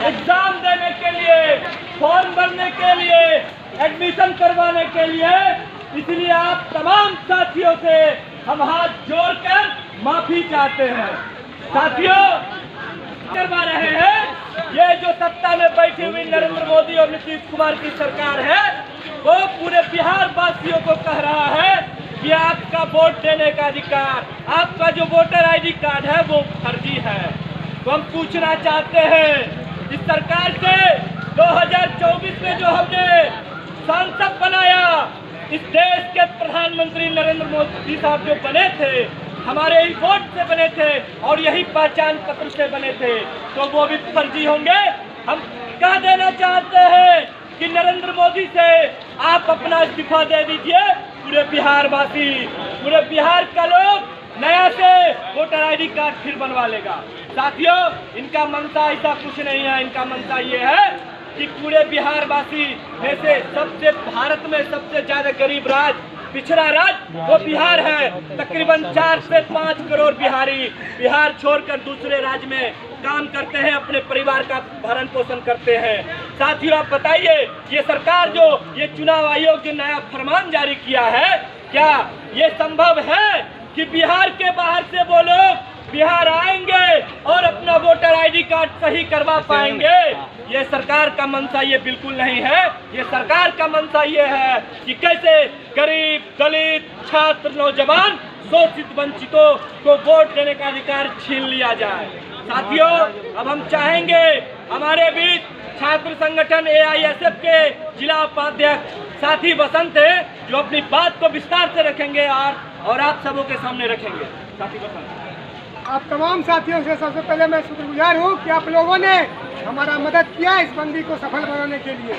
Exam देने के लिए, फॉर्म भरने के लिए, एडमिशन करवाने के लिए। इसलिए आप तमाम साथियों से हम हाथ जोड़कर माफी चाहते हैं। साथियों, करवा रहे हैं ये जो सत्ता में बैठी हुई नरेंद्र मोदी और नीतीश कुमार की सरकार है, वो पूरे बिहार वासियों को कह रहा है कि आपका वोट देने का अधिकार, आपका जो वोटर आईडी कार्ड है वो फर्जी है। तो हम पूछना चाहते हैं इस सरकार से, 2024 में जो हमने सांसद बनाया, इस देश के प्रधानमंत्री नरेंद्र मोदी साहब जो बने थे, हमारे ही वोट से बने थे और यही पहचान पत्र से बने थे, तो वो भी फर्जी होंगे। हम कह देना चाहते हैं कि नरेंद्र मोदी से आप अपना इस्तीफा दे दीजिए। पूरे बिहार वासी, पूरे बिहार का लोग नया से वोटर आईडी कार्ड फिर बनवा लेगा। साथियों, इनका मंशा ऐसा कुछ नहीं है। इनका मंशा ये है कि पूरे बिहार वासी में से सबसे, भारत में सबसे ज्यादा गरीब राज्य, पिछड़ा राज्य वो बिहार है। तकरीबन 4 से 5 करोड़ बिहारी बिहार छोड़कर दूसरे राज्य में काम करते हैं, अपने परिवार का भरण पोषण करते हैं। साथियों, आप बताइए, ये सरकार जो ये चुनाव आयोग जो नया फरमान जारी किया है, क्या ये संभव है कि बिहार के बाहर से वो लोग बिहार आएंगे और अपना वोटर आईडी कार्ड सही करवा पाएंगे? ये सरकार का मंशा ये बिल्कुल नहीं है। ये सरकार का मंशा ये है कि कैसे गरीब, दलित, छात्र, नौजवान, शोषित, वंचितों को वोट देने का अधिकार छीन लिया जाए। साथियों, अब हम चाहेंगे हमारे बीच छात्र संगठन AISF के जिला उपाध्यक्ष साथी बसंत है, जो अपनी बात को विस्तार से रखेंगे और आप सबों के सामने रखेंगे। साथी बसंत। आप तमाम साथियों से सबसे पहले मैं शुक्रगुजार हूँ कि आप लोगों ने हमारा मदद किया इस बंदी को सफल बनाने के लिए।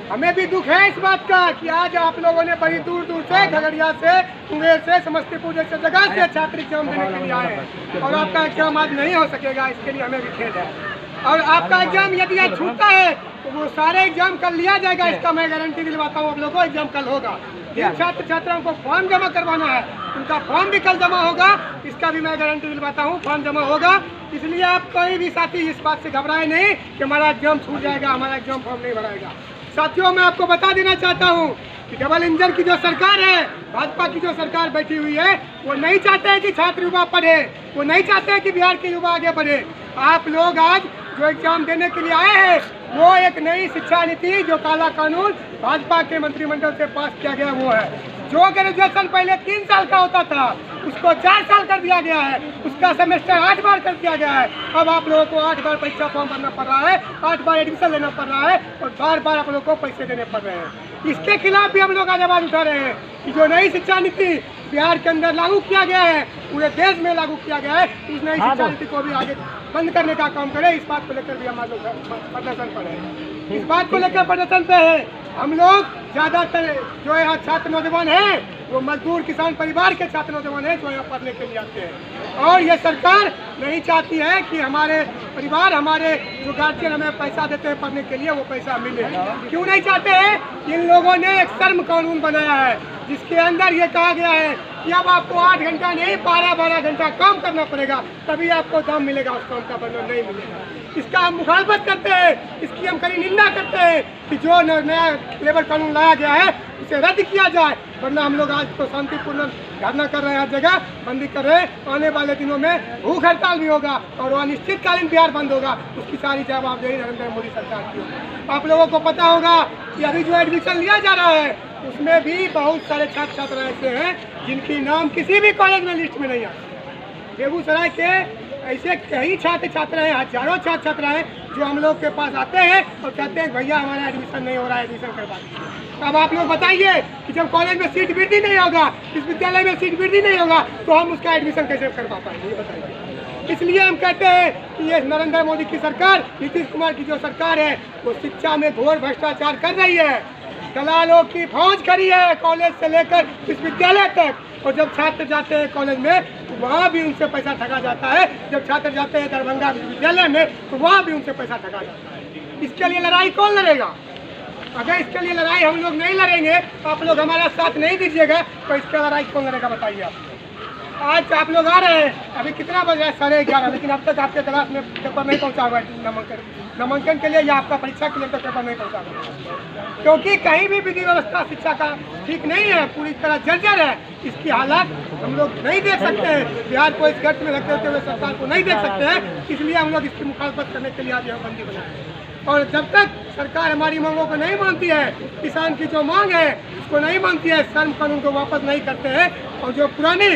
हमें भी दुख है इस बात का कि आज आप लोगों ने बड़ी दूर दूर से, खगड़िया से, मुंगेर से, समस्तीपुर जैसे जगह से छात्र एग्जाम देने के लिए आए हैं और आपका एग्जाम आज नहीं हो सकेगा। इसके लिए हमें भी खेद है। और आपका एग्जाम यदि आज छूटता है तो वो सारे एग्जाम कल लिया जाएगा, इसका मैं गारंटी दिलवाता हूँ आप लोगों को। एग्जाम कल होगा। जिन छात्र छात्राओं को फॉर्म जमा करवाना है उनका फॉर्म भी कल जमा होगा, इसका भी मैं गारंटी दिलवाता हूँ, फॉर्म जमा होगा। इसलिए आप कोई भी साथी इस बात से घबराए नहीं कि हमारा एग्जाम छूट जाएगा, हमारा एग्जाम फॉर्म नहीं भराएगा। साथियों, मैं आपको बता देना चाहता हूँ कि डबल इंजन की जो सरकार है, भाजपा की जो सरकार बैठी हुई है, वो नहीं चाहते हैं कि छात्र युवा पढ़े, वो नहीं चाहते हैं कि बिहार के युवा आगे बढ़े। आप लोग आज जो एग्जाम देने के लिए आए हैं, वो एक नई शिक्षा नीति, जो काला कानून भाजपा के मंत्रिमंडल से पास किया गया वो है। जो ग्रेजुएशन पहले 3 साल का होता था उसको 4 साल कर दिया गया है, उसका सेमेस्टर 8 बार कर दिया गया है। अब आप लोगों को 8 बार परीक्षा फॉर्म भरना पड़ रहा है, 8 बार एडमिशन लेना पड़ रहा है और बार बार आप लोगों को पैसे देने पड़ रहे हैं। इसके खिलाफ भी हम लोग आज आवाज उठा रहे हैं कि जो नई शिक्षा नीति बिहार के अंदर लागू किया गया है, पूरे देश में लागू किया गया है, उस नई शिक्षा नीति को भी आगे बंद करने का काम करें। इस बात को लेकर भी हम लोग प्रदर्शन पर है। इस बात को लेकर प्रदर्शन पे है। हम लोग ज़्यादातर जो यहाँ छात्र नौजवान हैं वो मजदूर किसान परिवार के छात्र नौजवान हैं जो यहाँ पढ़ने के लिए आते हैं। और ये सरकार नहीं चाहती है कि हमारे परिवार, हमारे जो गार्जियन हमें पैसा देते हैं पढ़ने के लिए, वो पैसा मिले। क्यों नहीं चाहते हैं? इन लोगों ने एक शर्म कानून बनाया है जिसके अंदर ये कहा गया है कि अब आपको 8 घंटा नहीं 12-12 घंटा काम करना पड़ेगा, तभी आपको दाम मिलेगा, उस काम का बदला नहीं मिलेगा। इसका हम मुखालफत करते हैं, इसकी हम कड़ी निंदा करते हैं कि जो नया लेबर कानून लाया गया है उसे रद्द किया जाए, वरना हम लोग आज तो शांतिपूर्ण धरना कर रहे हैं, हर जगह बंदी कर रहे हैं। आने वाले दिनों में भूख हड़ताल भी होगा और अनिश्चितकालीन बिहार बंद होगा। उसकी सारी जवाबदेही नरेंद्र मोदी सरकार की होगी। आप लोगों को पता होगा कि अभी जो एडमिशन लिया जा रहा है उसमें भी बहुत सारे छात्र छात्रा ऐसे हैं जिनकी नाम किसी भी कॉलेज में लिस्ट में नहीं आते। बेगूसराय के ऐसे कई छात्र छात्रा हैं, हजारों छात्र छात्रा हैं जो हम लोग के पास आते हैं और कहते हैं भैया हमारा एडमिशन नहीं हो रहा है, एडमिशन करवा दीजिए। अब आप लोग बताइए कि जब कॉलेज में सीट वृद्धि नहीं होगा, इस विद्यालय में सीट वृद्धि नहीं होगा, तो हम उसका एडमिशन कैसे करवा पाएंगे, ये बताइए। इसलिए हम कहते हैं कि ये नरेंद्र मोदी की सरकार, नीतीश कुमार की जो सरकार है, वो शिक्षा में घोर भ्रष्टाचार कर रही है। दलालों की फौज खड़ी है कॉलेज से लेकर विश्वविद्यालय तक, और जब छात्र जाते हैं कॉलेज में तो वहाँ भी उनसे पैसा ठगा जाता है। जब छात्र जाते हैं दरभंगा विश्वविद्यालय में तो वहाँ भी उनसे पैसा ठगा जाता है। इसके लिए लड़ाई कौन लड़ेगा? अगर इसके लिए लड़ाई हम लोग नहीं लड़ेंगे, आप लोग हमारा साथ नहीं दीजिएगा, तो इसका लड़ाई कौन लड़ेगा बताइए आप। आज आप लोग आ रहे हैं, अभी कितना बज रहा है? 11:30, लेकिन अब तक आपके क्लास में पेपर नहीं पहुंचा हुआ है नामांकन के लिए या आपका परीक्षा के लिए तो पेपर नहीं पहुंचा हुआ, क्योंकि कहीं भी विधि व्यवस्था शिक्षा का ठीक नहीं है, पूरी तरह जर्जर है। इसकी हालत हम लोग नहीं देख सकते हैं, बिहार को इस गर्त में रखते हुए सरकार को नहीं देख सकते हैं, इसलिए हम लोग इसकी मुखालफत करने के लिए आज यह बंदी बनाए। और जब तक सरकार हमारी मांगों को नहीं मानती है, किसान की जो मांग है उसको नहीं मानती है, श्रम कानून को वापस नहीं करते हैं और जो पुरानी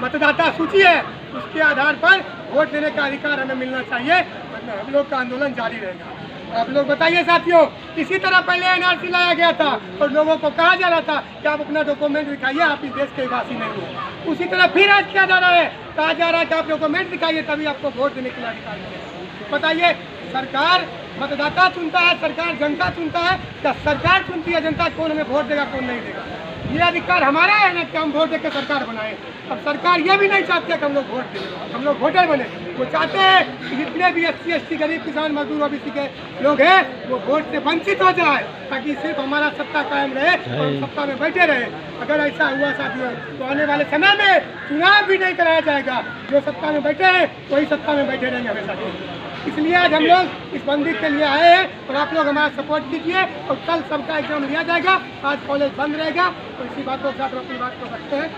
मतदाता सूची है उसके आधार पर वोट देने का अधिकार हमें मिलना चाहिए, वरना हम लोग का आंदोलन जारी रहेगा। आप लोग बताइए साथियों, इसी तरह पहले एनआरसी लाया गया था और लोगों को कहा जा रहा था कि आप अपना डॉक्यूमेंट दिखाइए, आप इस देश के वासी नहीं हो। उसी तरह फिर आज किया जा रहा है, कहा जा रहा है कि आप डॉक्यूमेंट दिखाइए तभी आपको वोट देने के लिए अधिकार मिलेगा। बताइए, सरकार मतदाता चुनता है, सरकार जनता चुनता है, या सरकार चुनती है जनता कौन हमें वोट देगा कौन नहीं देगा? ये अधिकार हमारा है ना कि हम वोट देकर सरकार बनाए। अब सरकार ये भी नहीं चाहती है कि हम लोग वोट दें, हम लोग वोटर बने। वो चाहते हैं कि जितने भी SC ST गरीब किसान मजदूर OBC के लोग हैं वो वोट से वंचित हो जाए, ताकि सिर्फ हमारा सत्ता कायम रहे और हम सत्ता में बैठे रहे। अगर ऐसा हुआ साथियों तो आने वाले समय में चुनाव भी नहीं कराया जाएगा, जो सत्ता में बैठे हैं वही सत्ता में बैठे रहेंगे हमेशा। इसलिए आज हम लोग इस बंदी के लिए आए हैं और आप लोग हमारा सपोर्ट कीजिए और कल सबका एग्जाम लिया जाएगा। आज कॉलेज बंद रहेगा, तो इसी बातों के साथ अपनी बात को रखते हैं।